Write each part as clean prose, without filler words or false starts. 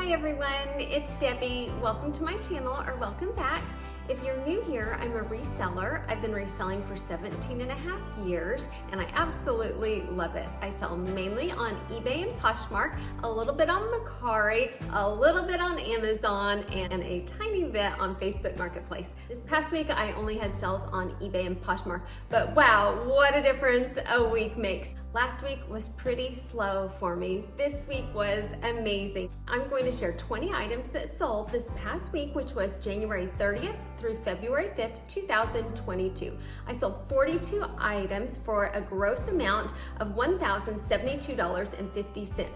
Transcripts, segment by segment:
Hi everyone, it's Debbie. Welcome to my channel, or welcome back. If you're new here, I'm a reseller. I've been reselling for 17 and a half years, and I absolutely love it. I sell mainly on eBay and Poshmark, a little bit on Mercari, a little bit on Amazon, and a tiny bit on Facebook Marketplace. This past week, I only had sales on eBay and Poshmark, but wow, what a difference a week makes. Last week was pretty slow for me. This week was amazing. I'm going to share 20 items that sold this past week, which was January 30th through February 5th, 2022. I sold 42 items for a gross amount of $1,072.50.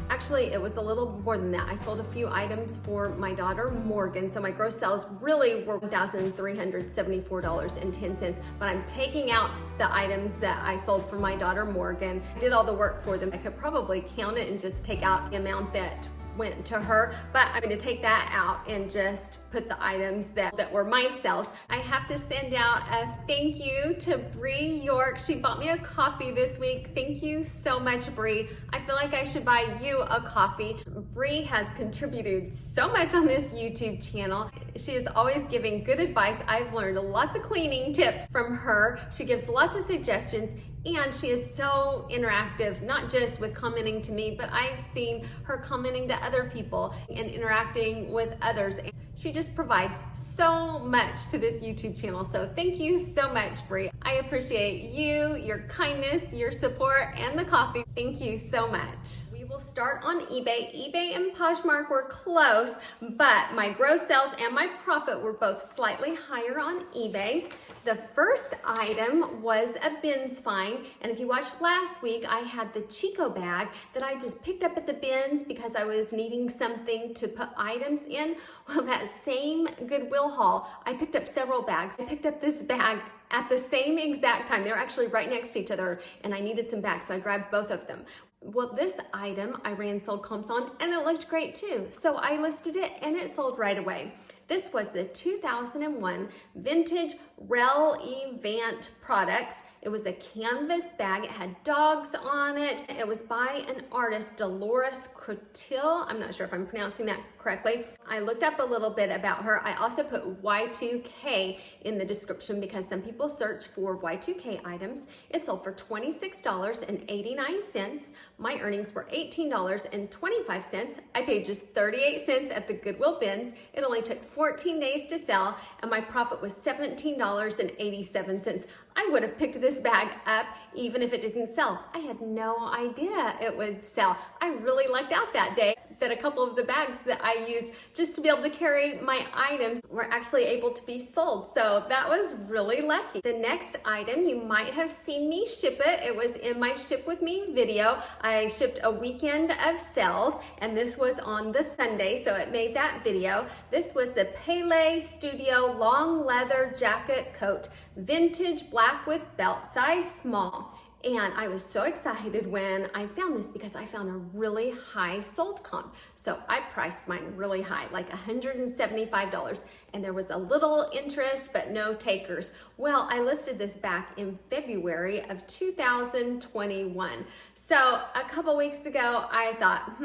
Actually, it was a little more than that. I sold a few items for my daughter, Morgan, so my gross sales really were $1,374.10, but I'm taking out the items that I sold for my daughter, Morgan. I did all the work for them. I could probably count it and just take out the amount that went to her, but I'm going to take that out and just put the items that were my sales. I have to send out a thank you to Bree York. She bought me a coffee this week. Thank you so much, Bree. I feel like I should buy you a coffee. Bree has contributed so much on this YouTube channel. She is always giving good advice. I've learned lots of cleaning tips from her. She gives lots of suggestions, and she is so interactive, not just with commenting to me, but I've seen her commenting to other people and interacting with others. She just provides so much to this YouTube channel. So thank you so much, Bree. I appreciate you, your kindness, your support, and the coffee. Thank you so much. We will start on eBay. eBay and Poshmark were close, but my gross sales and my profit were both slightly higher on eBay. The first item was a bins find, and if you watched last week, I had the Chico bag that I just picked up at the bins because I was needing something to put items in. Well, that same Goodwill haul, I picked up several bags. I picked up this bag at the same exact time. They were actually right next to each other, and I needed some bags, so I grabbed both of them. Well, this item I ran sold comps on, and it looked great too. So I listed it, and it sold right away. This was the 2001 vintage Rel Evant products. It was a canvas bag. It had dogs on it. It was by an artist, Dolores Crotil. I'm not sure if I'm pronouncing that correctly. I looked up a little bit about her. I also put Y2K in the description because some people search for Y2K items. It sold for $26.89. My earnings were $18.25. I paid just 38 cents at the Goodwill bins. It only took 14 days to sell, and my profit was $17.87. I would have picked this bag up even if it didn't sell. I had no idea it would sell. I really lucked out that day that a couple of the bags that I used just to be able to carry my items were actually able to be sold. So that was really lucky. The next item, you might have seen me ship it. It was in my Ship With Me video. I shipped a weekend of sales, and this was on the Sunday, so it made that video. This was the Pele Studio long leather jacket coat, vintage black with belt, size small. And I was so excited when I found this because I found a really high sold comp. So I priced mine really high, like $175. And there was a little interest, but no takers. Well, I listed this back in February of 2021. So a couple weeks ago, I thought,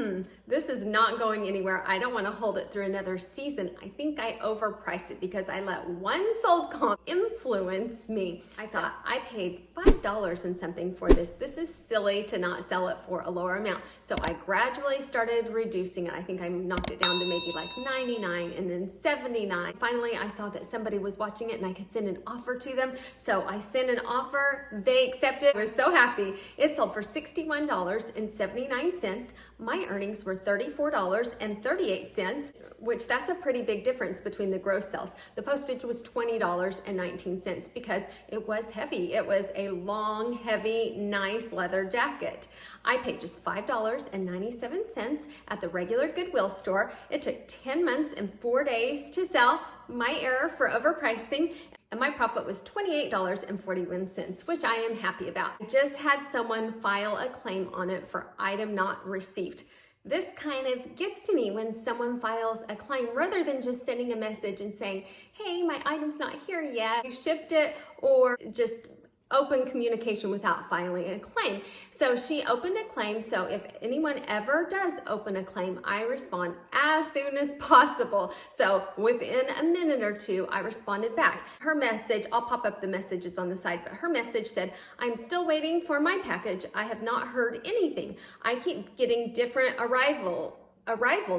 this is not going anywhere. I don't want to hold it through another season. I think I overpriced it because I let one sold comp influence me. I thought I paid $5 and something for this. This is silly to not sell it for a lower amount. So I gradually started reducing it. I think I knocked it down to maybe like 99 and then 79. Finally, I saw that somebody was watching it and I could send an offer to them. So I sent an offer, they accepted. I was so happy. It sold for $61.79. My earnings were $34.38, which that's a pretty big difference between the gross sales. The postage was $20.19 because it was heavy. It was a long, heavy, nice leather jacket. I paid just $5.97 at the regular Goodwill store. It took 10 months and 4 days to sell. My error for overpricing, and my profit was $28.41, which I am happy about. I just had someone file a claim on it for item not received. This kind of gets to me when someone files a claim rather than just sending a message and saying, hey, my item's not here yet, you shipped it, or just open communication without filing a claim. So she opened a claim. So if anyone ever does open a claim, I respond as soon as possible. So within a minute or two, I responded back. Her message, I'll pop up the messages on the side, but her message said, I'm still waiting for my package. I have not heard anything. I keep getting different arrival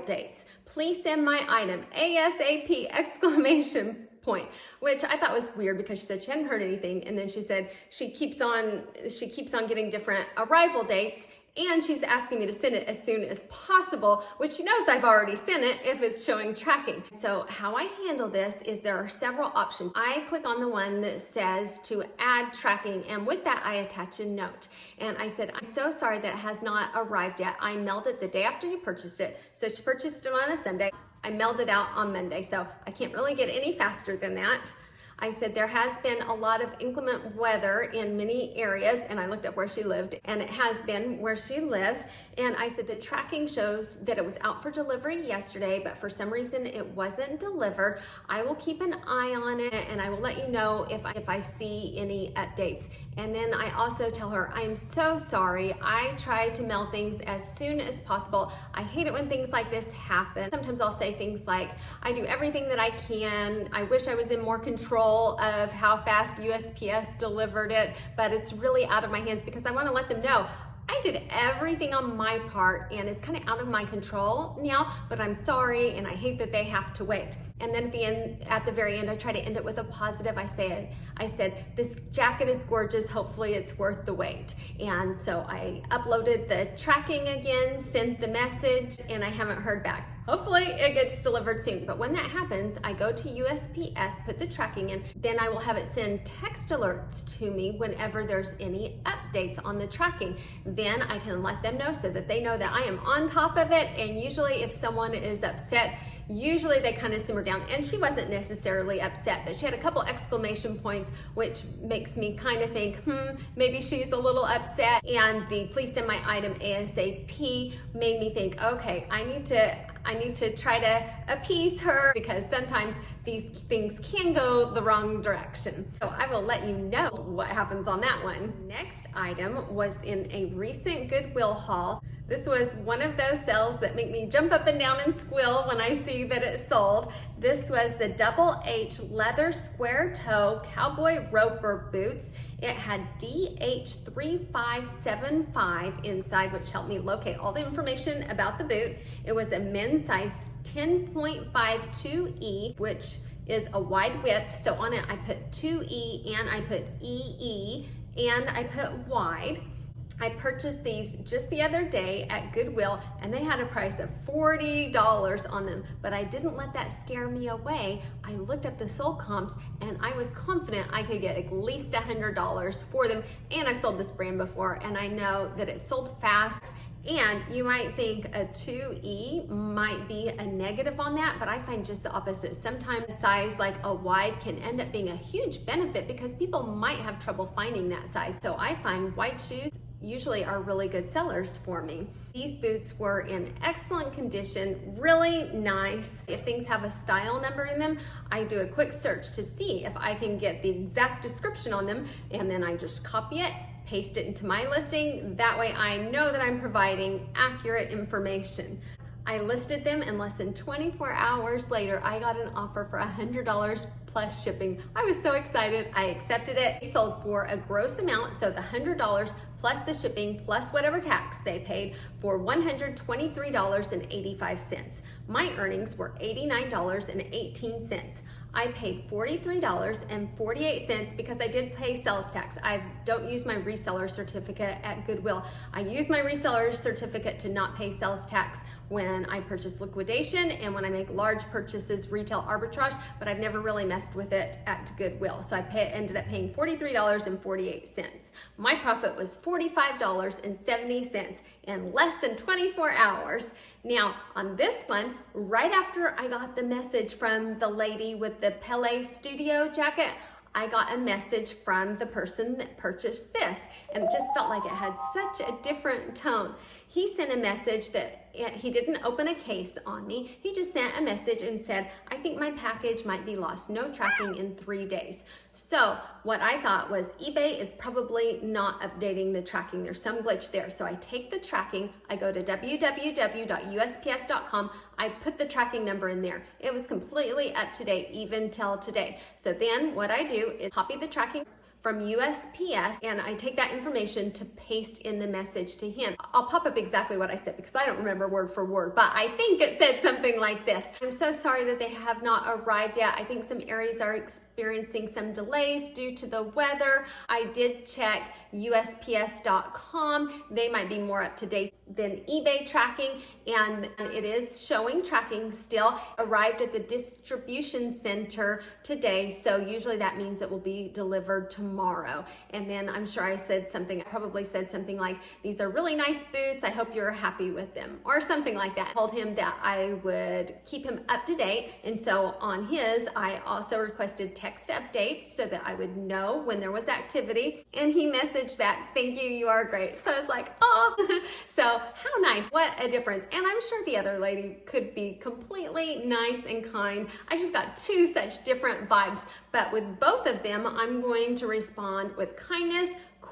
dates. Please send my item ASAP, exclamation point, which I thought was weird because she said she hadn't heard anything. And then she said she keeps on getting different arrival dates, and she's asking me to send it as soon as possible, which she knows I've already sent it if it's showing tracking. So how I handle this is there are several options. I click on the one that says to add tracking, and with that I attach a note. And I said, I'm so sorry that it has not arrived yet. I mailed it the day after you purchased it. So she purchased it on a Sunday. I mailed it out on Monday, so I can't really get any faster than that. I said there has been a lot of inclement weather in many areas, and I looked up where she lived, and it has been where she lives. And I said the tracking shows that it was out for delivery yesterday, but for some reason it wasn't delivered. I will keep an eye on it, and I will let you know if I see any updates. And then I also tell her, I am so sorry. I try to mail things as soon as possible. I hate it when things like this happen. Sometimes I'll say things like, I do everything that I can. I wish I was in more control of how fast USPS delivered it, but it's really out of my hands because I want to let them know I did everything on my part and it's kind of out of my control now, but I'm sorry and I hate that they have to wait. And then at the very end, I try to end it with a positive. I said, this jacket is gorgeous. Hopefully it's worth the wait. And so I uploaded the tracking again, sent the message, and I haven't heard back. Hopefully it gets delivered soon. But when that happens, I go to USPS, put the tracking in, then I will have it send text alerts to me whenever there's any updates on the tracking. Then I can let them know so that they know that I am on top of it. And usually if someone is upset, usually they kind of simmer down, and she wasn't necessarily upset, but she had a couple exclamation points, which makes me kind of think, maybe she's a little upset. And the please send my item ASAP made me think, okay, I need to try to appease her because sometimes these things can go the wrong direction. So I will let you know what happens on that one. Next item was in a recent Goodwill haul. This was one of those sales that make me jump up and down and squeal when I see that it's sold. This was the Double H leather square toe cowboy roper boots. It had DH3575 inside, which helped me locate all the information about the boot. It was a men's size 10.52E, which is a wide width. So on it, I put 2E and I put EE and I put wide. I purchased these just the other day at Goodwill, and they had a price of $40 on them, but I didn't let that scare me away. I looked up the sold comps, and I was confident I could get at least $100 for them, and I've sold this brand before, and I know that it sold fast. And you might think a 2E might be a negative on that, but I find just the opposite. Sometimes a size like a wide can end up being a huge benefit because people might have trouble finding that size. So I find wide shoes usually are really good sellers for me. These boots were in excellent condition, really nice. If things have a style number in them, I do a quick search to see if I can get the exact description on them, and then I just copy it, paste it into my listing. That way I know that I'm providing accurate information. I listed them, and less than 24 hours later, I got an offer for $100 plus shipping. I was so excited. I accepted it. They sold for a gross amount, so the $100 plus the shipping plus whatever tax they paid, for $123.85. My earnings were $89.18. I paid $43.48 because I did pay sales tax. I don't use my reseller certificate at Goodwill. I use my reseller certificate to not pay sales tax when I purchase liquidation and when I make large purchases, retail arbitrage, but I've never really messed with it at Goodwill. So I ended up paying $43.48. My profit was $45.70 in less than 24 hours. Now on this one, right after I got the message from the lady with the Pele Studio jacket, I got a message from the person that purchased this, and it just felt like it had such a different tone. He sent a message that he didn't open a case on me. He just sent a message and said, I think my package might be lost. No tracking in 3 days. So what I thought was eBay is probably not updating the tracking. There's some glitch there. So I take the tracking, I go to www.usps.com, I put the tracking number in there. It was completely up to date even till today. So then what I do is copy the tracking from USPS, and I take that information to paste in the message to him. I'll pop up exactly what I said because I don't remember word for word, but I think it said something like this. I'm so sorry that they have not arrived yet. I think some areas are experiencing some delays due to the weather. I did check USPS.com. They might be more up to date than eBay tracking, and it is showing tracking still. Arrived at the distribution center today, so usually that means it will be delivered tomorrow. And then I'm sure I probably said something like, these are really nice boots, I hope you're happy with them, or something like that. I told him that I would keep him up to date, and so on his, I also requested text updates so that I would know when there was activity, and he messaged back, thank you, you are great. So I was like, oh, so how nice, what a difference. And I'm sure the other lady could be completely nice and kind. I just got two such different vibes, but with both of them, I'm going to respond with kindness,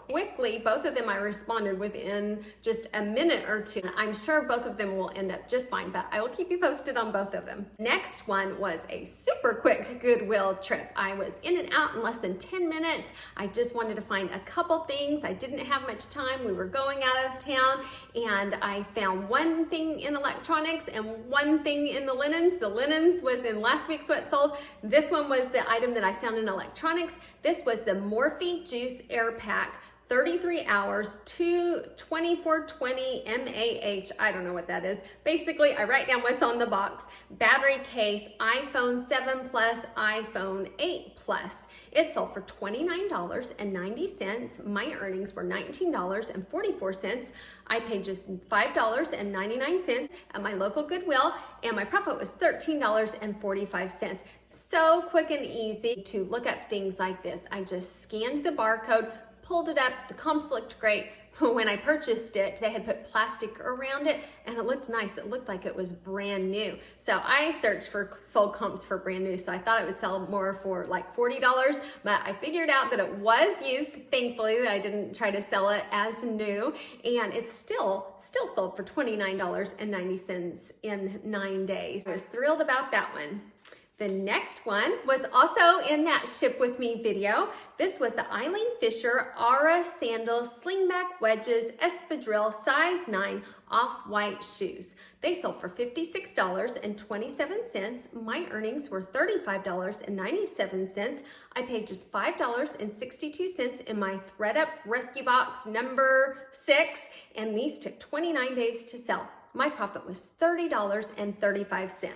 quickly. Both of them I responded within just a minute or two. I'm sure both of them will end up just fine, but I will keep you posted on both of them. Next one was a super quick Goodwill trip. I was in and out in less than 10 minutes. I just wanted to find a couple things. I didn't have much time. We were going out of town, and I found one thing in electronics and one thing in the linens. The linens was in last week's What Sold. This one was the item that I found in electronics. This was the Morphe Juice Air Pack, 33 hours, 2420 mAh. I don't know what that is. Basically, I write down what's on the box. Battery case, iPhone 7 Plus, iPhone 8 Plus. It sold for $29.90. My earnings were $19.44. I paid just $5.99 at my local Goodwill, and my profit was $13.45. So quick and easy to look up things like this. I just scanned the barcode, pulled it up, the comps looked great. When I purchased it, they had put plastic around it, and it looked nice. It looked like it was brand new. So I searched for sold comps for brand new, so I thought it would sell more for like $40, but I figured out that it was used. Thankfully, I didn't try to sell it as new, and it's still sold for $29.90 in 9 days. I was thrilled about that one. The next one was also in that Ship With Me video. This was the Eileen Fisher Aura Sandal Slingback Wedges Espadrille size 9 off-white shoes. They sold for $56.27. My earnings were $35.97. I paid just $5.62 in my ThreadUp Rescue Box number 6, and these took 29 days to sell. My profit was $30.35.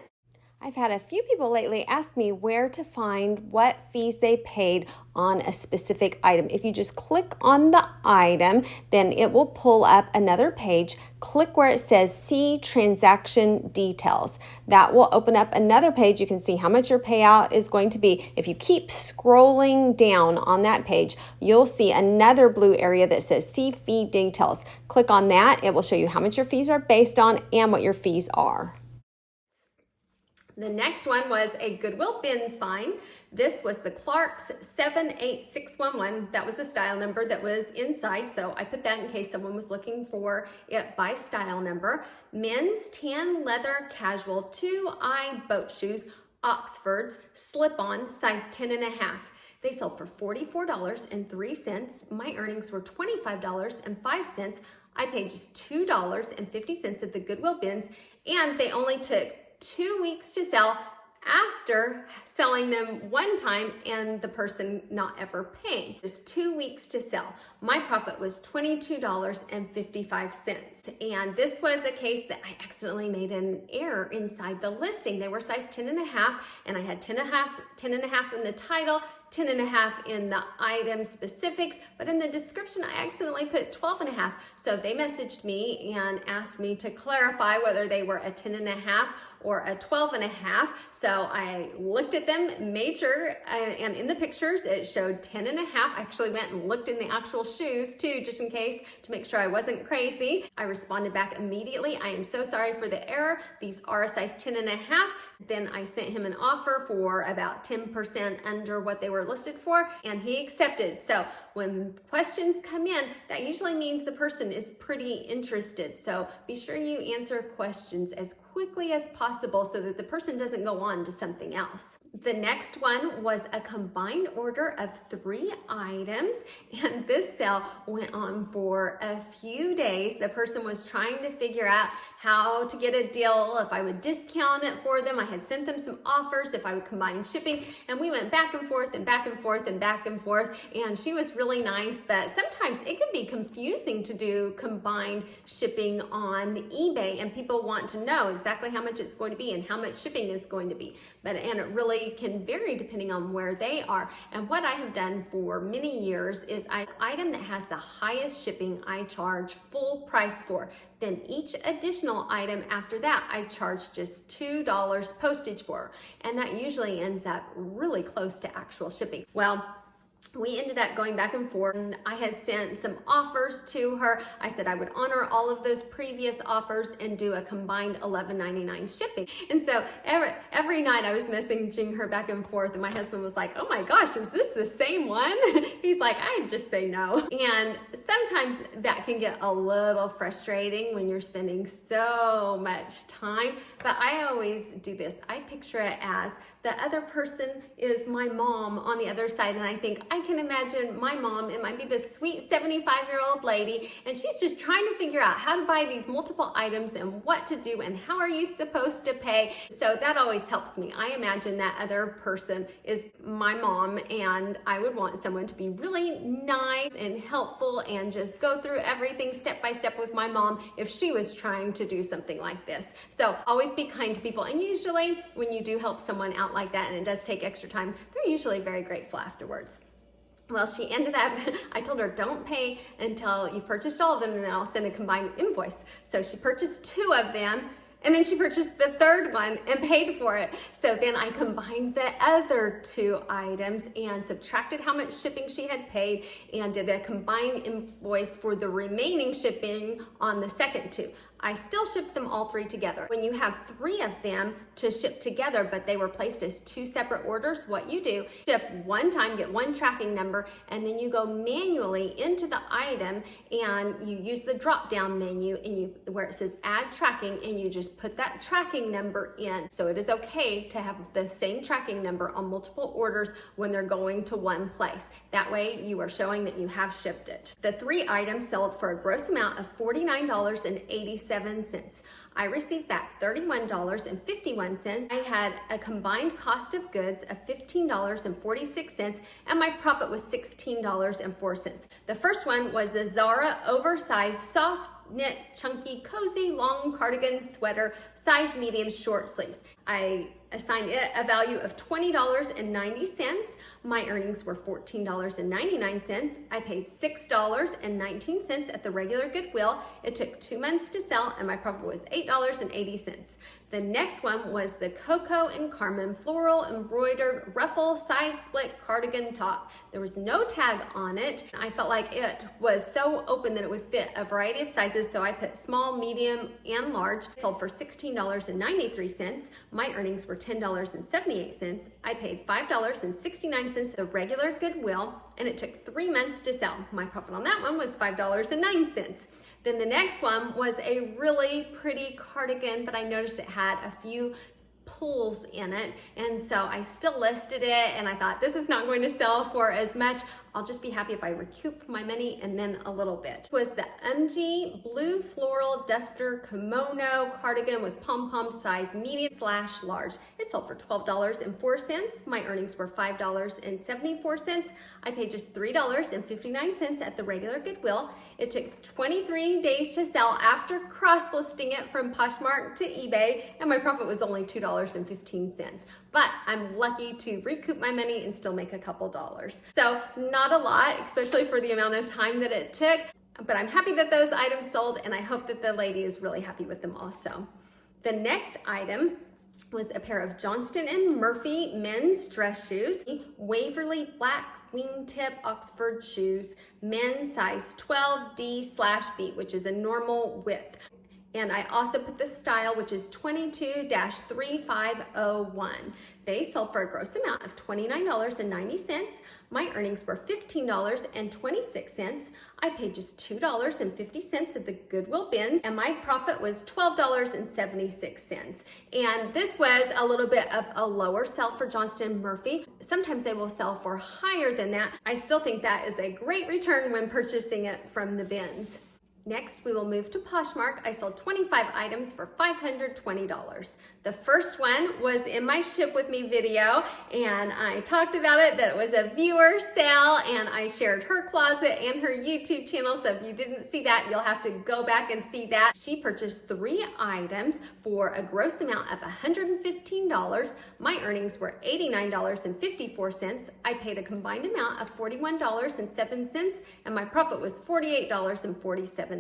I've had a few people lately ask me where to find what fees they paid on a specific item. If you just click on the item, then it will pull up another page. Click where it says See Transaction Details. That will open up another page. You can see how much your payout is going to be. If you keep scrolling down on that page, you'll see another blue area that says See Fee Details. Click on that. It will show you how much your fees are based on and what your fees are. The next one was a Goodwill bins find. This was the Clark's 78611. That was the style number that was inside, so I put that in case someone was looking for it by style number. Men's tan leather casual 2-eye boat shoes, Oxfords, slip-on, size 10.5. They sold for $44.03. My earnings were $25.05. I paid just $2.50 at the Goodwill bins, and they only took 2 weeks to sell after selling them one time and the person not ever paying. Just 2 weeks to sell. My profit was $22.55. And this was a case that I accidentally made an error inside the listing. They were size 10.5, and I had 10.5 in the title, 10.5 in the item specifics, but in the description I accidentally put 12.5. So they messaged me and asked me to clarify whether they were a 10.5 or a 12.5. So I looked at them, made sure, and in the pictures it showed 10.5. I actually went and looked in the actual shoes too, just in case, to make sure I wasn't crazy. I responded back immediately. I am so sorry for the error. These are a size 10.5. Then I sent him an offer for about 10% under what they were listed for, and he accepted. So when questions come in, that usually means the person is pretty interested. So be sure you answer questions as quickly as possible so that the person doesn't go on to something else. The next one was a combined order of 3 items, and this sale went on for a few days. The person was trying to figure out how to get a deal, if I would discount it for them. I had sent them some offers if I would combine shipping, and we went back and forth and back and forth and back and forth, and she was really nice, but sometimes it can be confusing to do combined shipping on eBay, and people want to know exactly how much it's going to be and how much shipping is going to be. And it really can vary depending on where they are. And what I have done for many years is an item that has the highest shipping I charge full price for. Then each additional item after that I charge just $2 postage for. And that usually ends up really close to actual shipping. Well, we ended up going back and forth, and I had sent some offers to her. I said I would honor all of those previous offers and do a combined $11.99 shipping. And so every night I was messaging her back and forth, and my husband was like, oh my gosh, is this the same one? He's like, I'd just say no. And sometimes that can get a little frustrating when you're spending so much time, but I always do this. I picture it as the other person is my mom on the other side, and I think, I can imagine my mom, it might be this sweet 75-year-old lady, and she's just trying to figure out how to buy these multiple items and what to do and how are you supposed to pay. So that always helps me. I imagine that other person is my mom, and I would want someone to be really nice and helpful and just go through everything step by step with my mom if she was trying to do something like this. So always be kind to people, and usually when you do help someone out like that and it does take extra time, they're usually very grateful afterwards. Well, she ended up, I told her, don't pay until you've purchased all of them, and then I'll send a combined invoice. So she purchased 2 of them, and then she purchased the 3rd one and paid for it. So then I combined the other 2 items and subtracted how much shipping she had paid and did a combined invoice for the remaining shipping on the second 2. I still shipped them all 3 together. When you have 3 of them to ship together, but they were placed as 2 separate orders, what you do, ship one time, get 1 tracking number, and then you go manually into the item and you use the drop-down menu and where it says add tracking, and you just put that tracking number in. So it is okay to have the same tracking number on multiple orders when they're going to one place. That way you are showing that you have shipped it. The 3 items sold for a gross amount of $49.87. I received back $31.51. I had a combined cost of goods of $15.46, and my profit was $16.04. The first one was a Zara oversized soft knit, chunky, cozy, long cardigan sweater, size medium, short sleeves. I assigned it a value of $20.90. My earnings were $14.99. I paid $6.19 at the regular Goodwill. It took 2 months to sell, and my profit was $8.80. The next one was the Coco and Carmen floral embroidered ruffle side split cardigan top. There was no tag on it. I felt like it was so open that it would fit a variety of sizes, so I put small, medium, and large. It sold for $16.93. My earnings were $10.78. I paid $5.69 at the regular Goodwill, and it took 3 months to sell. My profit on that one was $5.09. Then the next one was a really pretty cardigan, but I noticed it had a few pulls in it, and so I still listed it, and I thought, this is not going to sell for as much. I'll just be happy if I recoup my money and then a little bit. This was the MG Blue Floral Duster Kimono Cardigan with pom-pom size medium/large. It sold for $12.04. My earnings were $5.74. I paid just $3.59 at the regular Goodwill. It took 23 days to sell after cross-listing it from Poshmark to eBay, and my profit was only $2.15. But I'm lucky to recoup my money and still make a couple dollars. So not a lot, especially for the amount of time that it took, but I'm happy that those items sold, and I hope that the lady is really happy with them also. The next item was a pair of Johnston & Murphy men's dress shoes, Waverly black wingtip Oxford shoes, men's size 12D/B, which is a normal width. And I also put the style, which is 22-3501. They sold for a gross amount of $29.90. My earnings were $15.26. I paid just $2.50 at the Goodwill bins, and my profit was $12.76. And this was a little bit of a lower sell for Johnston & Murphy. Sometimes they will sell for higher than that. I still think that is a great return when purchasing it from the bins. Next, we will move to Poshmark. I sold 25 items for $520. The first one was in my Ship With Me video, and I talked about it, that it was a viewer sale, and I shared her closet and her YouTube channel, so if you didn't see that, you'll have to go back and see that. She purchased 3 items for a gross amount of $115. My earnings were $89.54. I paid a combined amount of $41.07, and my profit was $48.47.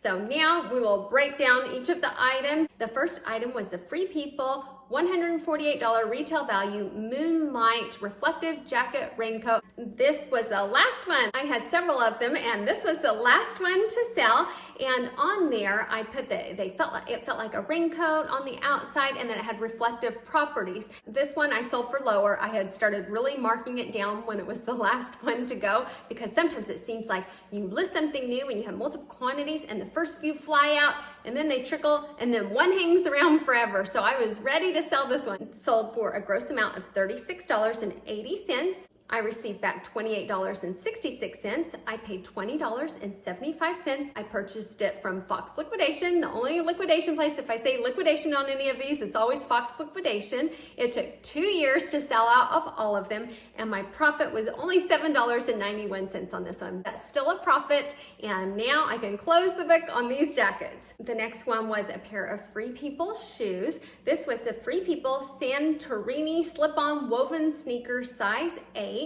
So now we will break down each of the items. The first item was the Free People $148 retail value Moonlight reflective jacket raincoat. This was the last one. I had several of them, and this was the last one to sell. And on there, I put it felt like a raincoat on the outside, and then it had reflective properties. This one I sold for lower. I had started really marking it down when it was the last one to go, because sometimes it seems like you list something new and you have multiple quantities, and the first few fly out, and then they trickle, and then one hangs around forever. So I was ready to sell this one. It sold for a gross amount of $36.80. I received back $28.66. I paid $20.75. I purchased it from Fox Liquidation, the only liquidation place. If I say liquidation on any of these, it's always Fox Liquidation. It took 2 years to sell out of all of them, and my profit was only $7.91 on this one. That's still a profit, and now I can close the book on these jackets. The next one was a pair of Free People shoes. This was the Free People Santorini slip-on woven sneaker size 8.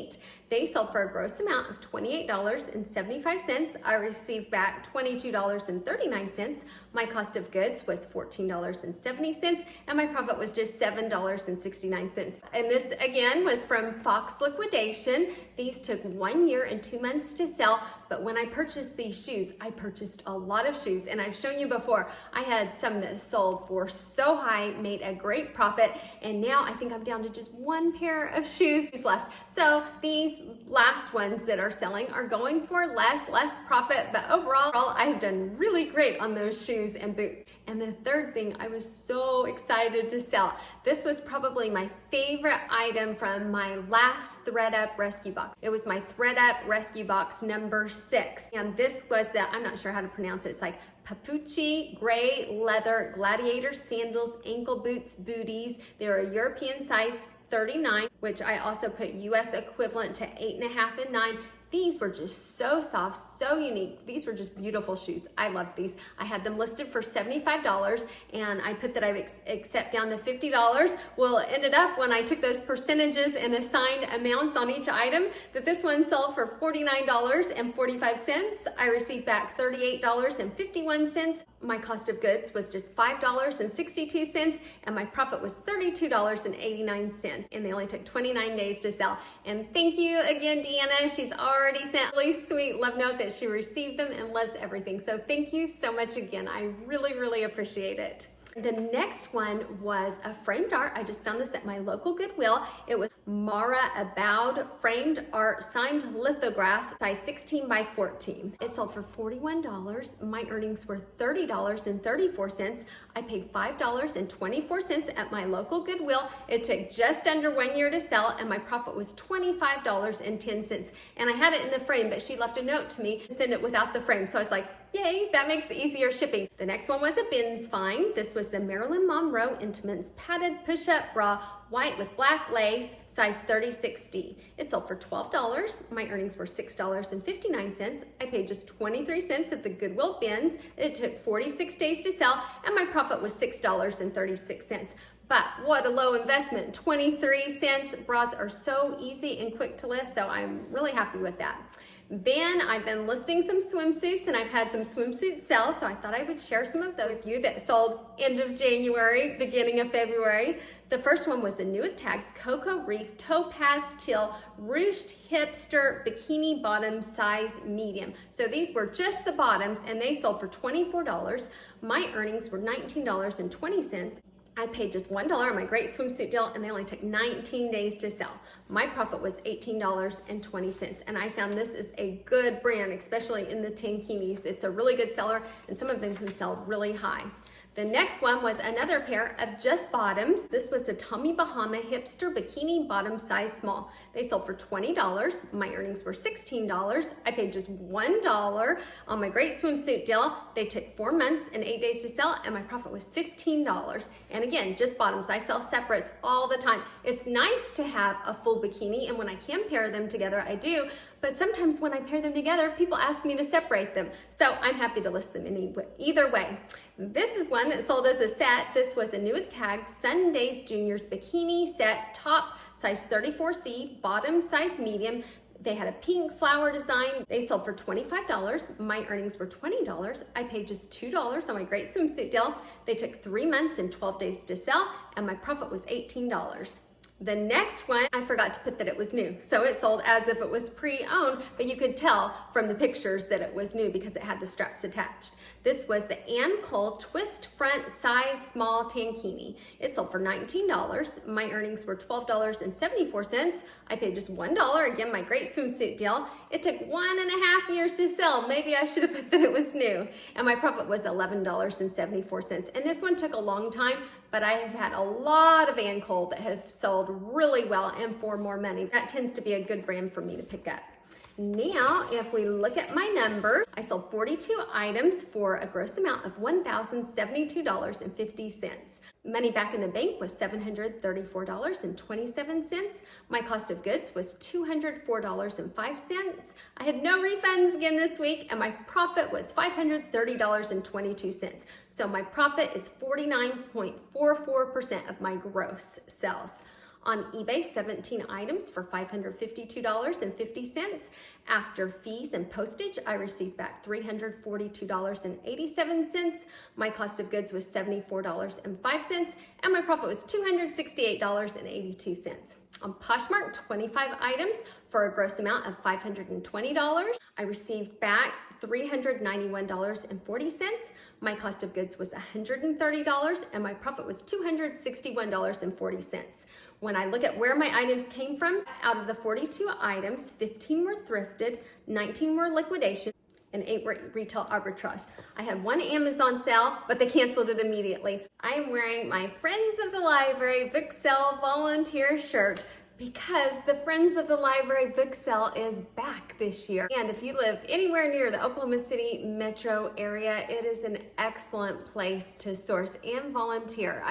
They sold for a gross amount of $28.75. I received back $22.39. My cost of goods was $14.70, and my profit was just $7.69. And this again was from Fox Liquidation. These took 1 year and 2 months to sell, but when I purchased these shoes, I purchased a lot of shoes, and I've shown you before, I had some that sold for so high, made a great profit, and now I think I'm down to just 1 pair of shoes left. So these last ones that are selling are going for less profit, but overall I have done really great on those shoes and boots. And the third thing, I was so excited to sell. This was probably my favorite item from my last ThredUp rescue box. It was my ThredUp rescue box number 6, and this was I'm not sure how to pronounce it. It's like Papucci gray leather gladiator sandals, ankle boots, booties. They're a European size 39, which I also put US equivalent to 8.5 and 9. These were just so soft, so unique. These were just beautiful shoes. I love these. I had them listed for $75, and I put that I accept down to $50. Well, it ended up when I took those percentages and assigned amounts on each item, that this one sold for $49.45. I received back $38.51. My cost of goods was just $5.62, and my profit was $32.89. And they only took 29 days to sell. And thank you again, Deanna. She's already sent a really sweet love note that she received them and loves everything. So thank you so much again. I really, really appreciate it. The next one was a framed art. I just found this at my local Goodwill. It was Mara Aboud framed art signed lithograph, size 16 by 14. It sold for $41. My earnings were $30.34. I paid $5.24 at my local Goodwill. It took just under 1 year to sell, and my profit was $25.10. And I had it in the frame, but she left a note to me to send it without the frame. So I was like, yay, that makes it easier shipping. The next one was a bins find. This was the Marilyn Monroe Intimates padded push-up bra, white with black lace, size 36D. It sold for $12. My earnings were $6.59. I paid just 23 cents at the Goodwill bins. It took 46 days to sell, and my profit was $6.36. But what a low investment, 23 cents. Bras are so easy and quick to list, so I'm really happy with that. Then I've been listing some swimsuits, and I've had some swimsuit sales, so I thought I would share some of those with you that sold end of January, beginning of February. The first one was the new with tags, Cocoa Reef Topaz Teal Ruched Hipster Bikini Bottom size medium. So these were just the bottoms, and they sold for $24. My earnings were $19.20. I paid just $1 on my great swimsuit deal, and they only took 19 days to sell. My profit was $18.20, and I found this is a good brand, especially in the tankinis. It's a really good seller, and some of them can sell really high. The next one was another pair of just bottoms. This was the Tommy Bahama Hipster Bikini Bottom size small. They sold for $20. My earnings were $16. I paid just $1 on my great swimsuit deal. They took 4 months and 8 days to sell, and my profit was $15. And again, just bottoms. I sell separates all the time. It's nice to have a full bikini, and when I can pair them together, I do. But sometimes when I pair them together, people ask me to separate them. So I'm happy to list them either way. This is one that sold as a set. This was a new with tag Sundays Juniors Bikini Set, top size 34C, bottom size medium. They had a pink flower design. They sold for $25. My earnings were $20. I paid just $2 on my great swimsuit deal. They took 3 months and 12 days to sell, and my profit was $18. The next one, I forgot to put that it was new. So it sold as if it was pre-owned, but you could tell from the pictures that it was new because it had the straps attached. This was the Ann Cole Twist Front Size Small Tankini. It sold for $19. My earnings were $12.74. I paid just $1, again, my great swimsuit deal. It took 1.5 years to sell. Maybe I should have put that it was new. And my profit was $11.74. And this one took a long time, but I have had a lot of Ann Cole that have sold really well and for more money. That tends to be a good brand for me to pick up. Now, if we look at my numbers, I sold 42 items for a gross amount of $1,072.50. Money back in the bank was $734.27. My cost of goods was $204.05. I had no refunds again this week, and my profit was $530.22. So my profit is 49.44% of my gross sales. On eBay, 17 items for $552.50. After fees and postage, I received back $342.87. My cost of goods was $74.05, and my profit was $268.82. On Poshmark, 25 items for a gross amount of $520. I received back $391.40. My cost of goods was $130, and my profit was $261.40. When I look at where my items came from, out of the 42 items, 15 were thrifted, 19 were liquidation, and 8 were retail arbitrage. I had 1 Amazon sale, but they canceled it immediately. I am wearing my Friends of the Library book sale volunteer shirt because the Friends of the Library book sale is back this year. And if you live anywhere near the Oklahoma City metro area, it is an excellent place to source and volunteer.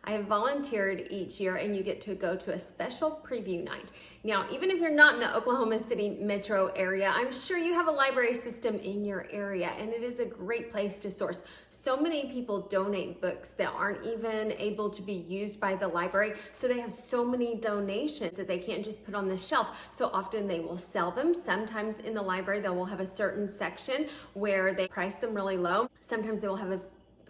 I have volunteered each year, and you get to go to a special preview night. Now, even if you're not in the Oklahoma City metro area, I'm sure you have a library system in your area, and it is a great place to source. So many people donate books that aren't even able to be used by the library, so they have so many donations that they can't just put on the shelf. So often they will sell them. Sometimes in the library, they will have a certain section where they price them really low. Sometimes they will have a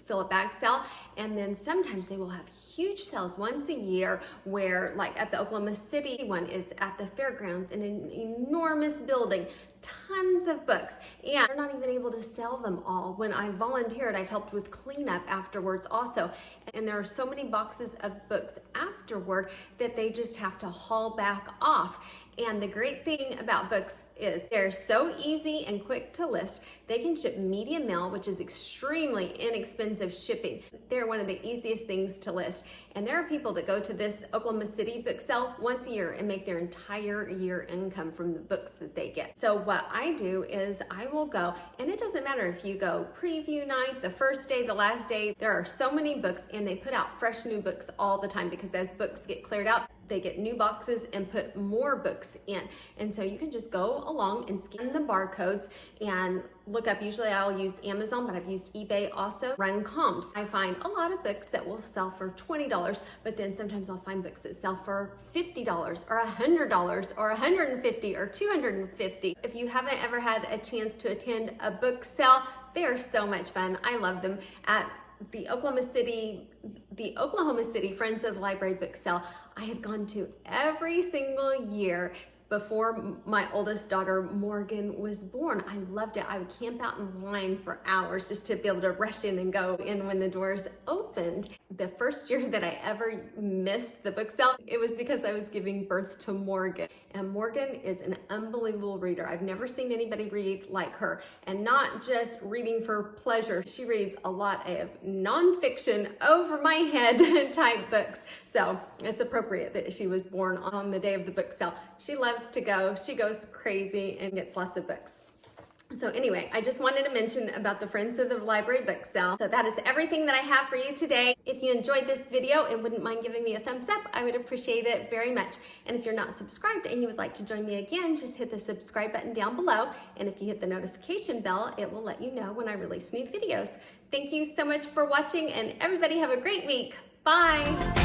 fill a bag sale, and then sometimes they will have huge sales once a year where, like at the Oklahoma City one, it's at the fairgrounds in an enormous building. tons of books, and they're not even able to sell them all. When I volunteered, I've helped with cleanup afterwards also, and there are so many boxes of books afterward that they just have to haul back off. And the great thing about books is they're so easy and quick to list. They can ship medium mail, which is extremely inexpensive shipping. They're one of the easiest things to list. And there are people that go to this Oklahoma City book sale once a year and make their entire year income from the books that they get. So what I do is I will go, and it doesn't matter if you go preview night, the first day, the last day, there are so many books, and they put out fresh new books all the time, because as books get cleared out, they get new boxes and put more books in. And so you can just go along and scan the barcodes and look up. Usually I'll use Amazon, but I've used eBay also. Run comps. I find a lot of books that will sell for $20, but then sometimes I'll find books that sell for $50 or $100 or $150 or $250. If you haven't ever had a chance to attend a book sale, they are so much fun. I love them. At the Oklahoma City Friends of the Library book sale, I had gone to every single year before my oldest daughter Morgan was born. I loved it. I would camp out in line for hours just to be able to rush in and go in when the doors opened. The first year that I ever missed the book sale, it was because I was giving birth to Morgan. And Morgan is an unbelievable reader. I've never seen anybody read like her, and not just reading for pleasure. She reads a lot of nonfiction, over my head type books. So it's appropriate that she was born on the day of the book sale. She loves to go. She goes crazy and gets lots of books. So anyway, I just wanted to mention about the Friends of the Library book sale. So that is everything that I have for you today. If you enjoyed this video and wouldn't mind giving me a thumbs up, I would appreciate it very much. And if you're not subscribed and you would like to join me again, just hit the subscribe button down below. And if you hit the notification bell, it will let you know when I release new videos. Thank you so much for watching, and everybody have a great week. Bye.